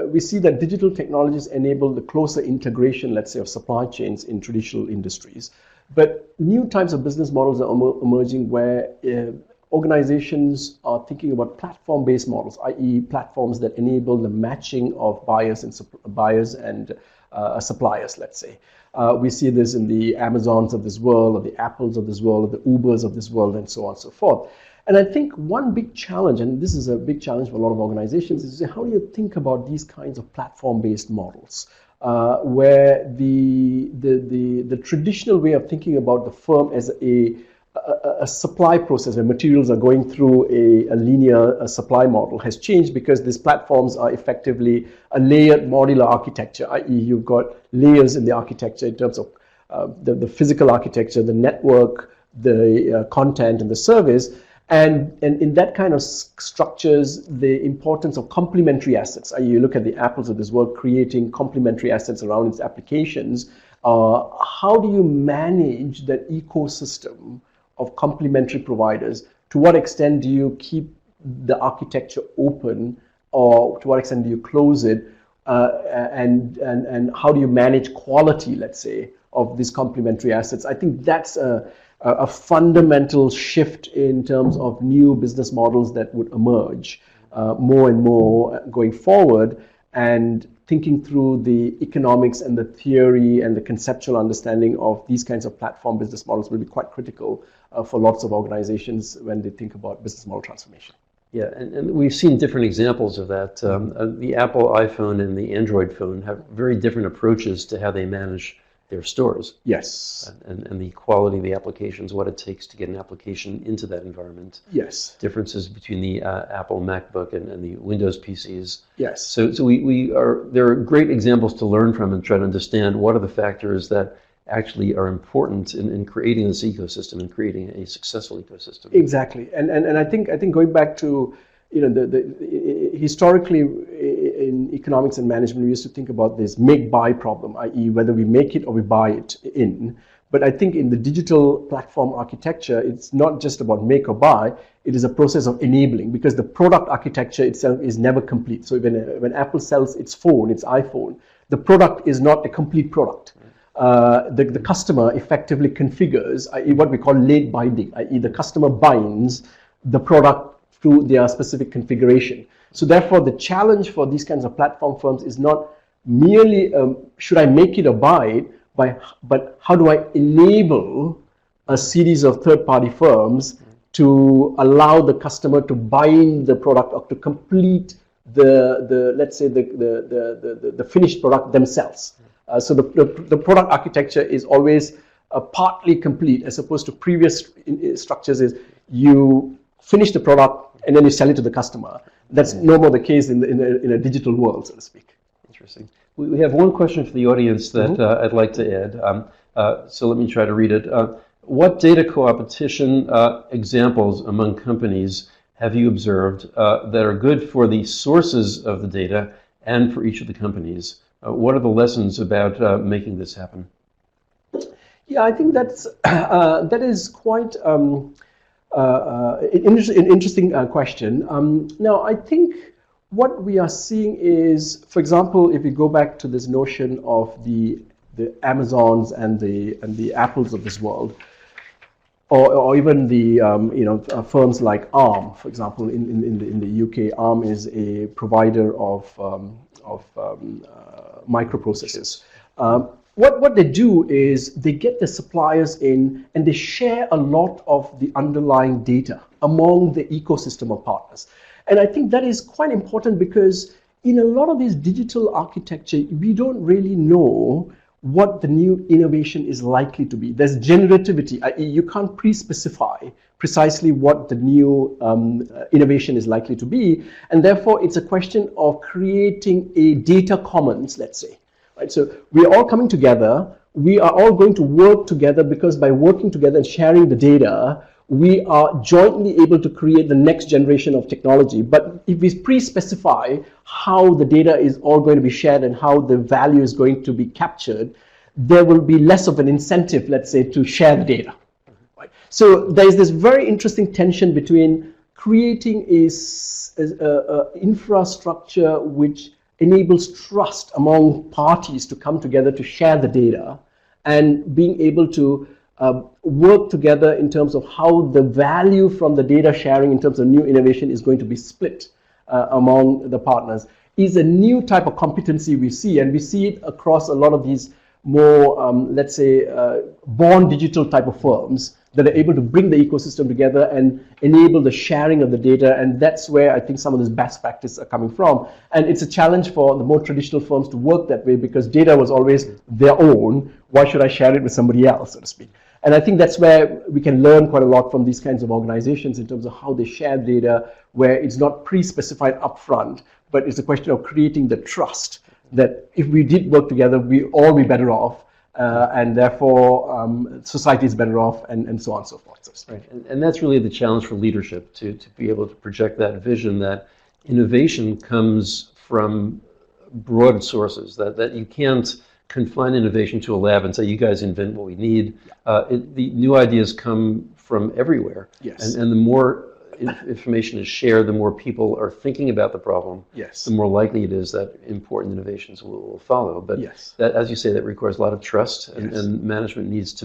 we see that digital technologies enable the closer integration, let's say, of supply chains in traditional industries. But new types of business models are emerging where organizations are thinking about platform-based models, i.e. platforms that enable the matching of buyers and suppliers, let's say. We see this in the Amazons of this world, or the Apples of this world, or the Ubers of this world, and so on and so forth. And I think one big challenge, and this is a big challenge for a lot of organizations, is how do you think about these kinds of platform-based models, where the traditional way of thinking about the firm as a supply process where materials are going through a linear supply model has changed, because these platforms are effectively a layered modular architecture, i.e. you've got layers in the architecture in terms of the physical architecture, the network, the content, and the service. And in that kind of structures, the importance of complementary assets, i.e. you look at the Apples of this world creating complementary assets around its applications. How do you manage that ecosystem of complementary providers? To what extent do you keep the architecture open, or to what extent do you close it? And how do you manage quality, let's say, of these complementary assets? I think that's a fundamental shift in terms of new business models that would emerge more and more going forward, and thinking through the economics and the theory and the conceptual understanding of these kinds of platform business models will be quite critical for lots of organizations when they think about business model transformation. Yeah, and we've seen different examples of that. The Apple iPhone and the Android phone have very different approaches to how they manage their stores. Yes. And the quality of the applications, what it takes to get an application into that environment. Yes. Differences between the Apple MacBook and the Windows PCs. Yes. So there are great examples to learn from and try to understand what are the factors that actually are important in creating this ecosystem and creating a successful ecosystem. Exactly. And I think going back to, the historically in economics and management, we used to think about this make-buy problem, i.e. whether we make it or we buy it in. But I think in the digital platform architecture, it's not just about make or buy, it is a process of enabling, because the product architecture itself is never complete. So when Apple sells its phone, its iPhone, the product is not a complete product. The customer effectively configures, i.e. what we call late binding, i.e. the customer binds the product to their specific configuration. So therefore, the challenge for these kinds of platform firms is not merely should I make it or buy it, but how do I enable a series of third-party firms to allow the customer to bind the product or to complete the let's say the finished product themselves. So the product architecture is always partly complete, as opposed to previous structures is you finish the product and then you sell it to the customer. That's no more the case in a digital world, so to speak. Interesting. We have one question for the audience that I'd like to add. So let me try to read it. What data co-opetition examples among companies have you observed that are good for the sources of the data and for each of the companies? What are the lessons about making this happen? Yeah, I think that is quite an interesting question. Now, I think what we are seeing is, for example, if we go back to this notion of the Amazons and the Apples of this world, or even the firms like Arm, for example, in the UK, Arm is a provider of microprocessors. what they do is they get the suppliers in and they share a lot of the underlying data among the ecosystem of partners. And I think that is quite important because in a lot of these digital architecture, we don't really know what the new innovation is likely to be. There's generativity, i.e. you can't pre-specify precisely what the new innovation is likely to be, and therefore it's a question of creating a data commons, let's say. Right? So we are all coming together, we are all going to work together because by working together and sharing the data, we are jointly able to create the next generation of technology. But if we pre-specify how the data is all going to be shared and how the value is going to be captured, there will be less of an incentive, let's say, to share the data. Right? So there's this very interesting tension between creating a infrastructure which enables trust among parties to come together to share the data and being able to work together in terms of how the value from the data sharing in terms of new innovation is going to be split among the partners is a new type of competency we see, and we see it across a lot of these more, let's say, born digital type of firms that are able to bring the ecosystem together and enable the sharing of the data, and that's where I think some of this best practice are coming from. And it's a challenge for the more traditional firms to work that way because data was always their own. Why should I share it with somebody else, so to speak? And I think that's where we can learn quite a lot from these kinds of organizations in terms of how they share data, where it's not pre-specified upfront, but it's a question of creating the trust that if we did work together, we all be better off, and therefore society is better off, and so on and so forth. Right. And that's really the challenge for leadership, to be able to project that vision that innovation comes from broad sources, that you can't confine innovation to a lab and say, you guys invent what we need. The new ideas come from everywhere. Yes. And the more information is shared, the more people are thinking about the problem, yes, the more likely it is that important innovations will follow. But yes, that, as you say, that requires a lot of trust, and management needs to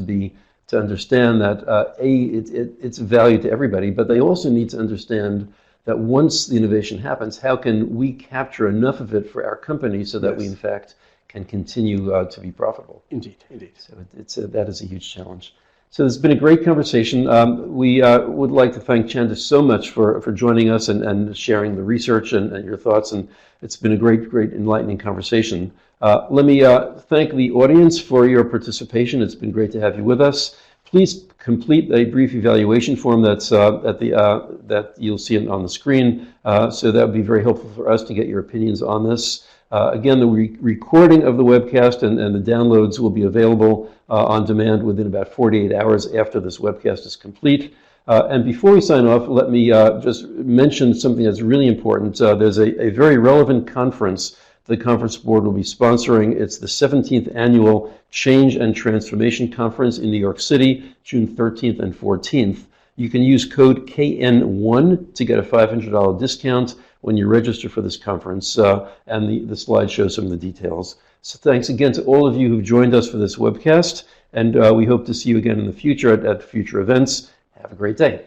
understand that it's a value to everybody, but they also need to understand that once the innovation happens, how can we capture enough of it for our company so that we in fact can continue to be profitable. Indeed, indeed. So that is a huge challenge. So it's been a great conversation. We would like to thank Chanda so much for joining us and sharing the research and your thoughts, and it's been a great enlightening conversation. Let me thank the audience for your participation. It's been great to have you with us. Please complete a brief evaluation form that's that you'll see on the screen. So that would be very helpful for us to get your opinions on this. Again, the recording of the webcast and the downloads will be available on demand within about 48 hours after this webcast is complete. And before we sign off, let me just mention something that's really important. There's a very relevant conference the Conference Board will be sponsoring. It's the 17th Annual Change and Transformation Conference in New York City, June 13th and 14th. You can use code KN1 to get a $500 discount when you register for this conference, and the slide shows some of the details. So thanks again to all of you who've joined us for this webcast, and we hope to see you again in the future at future events. Have a great day.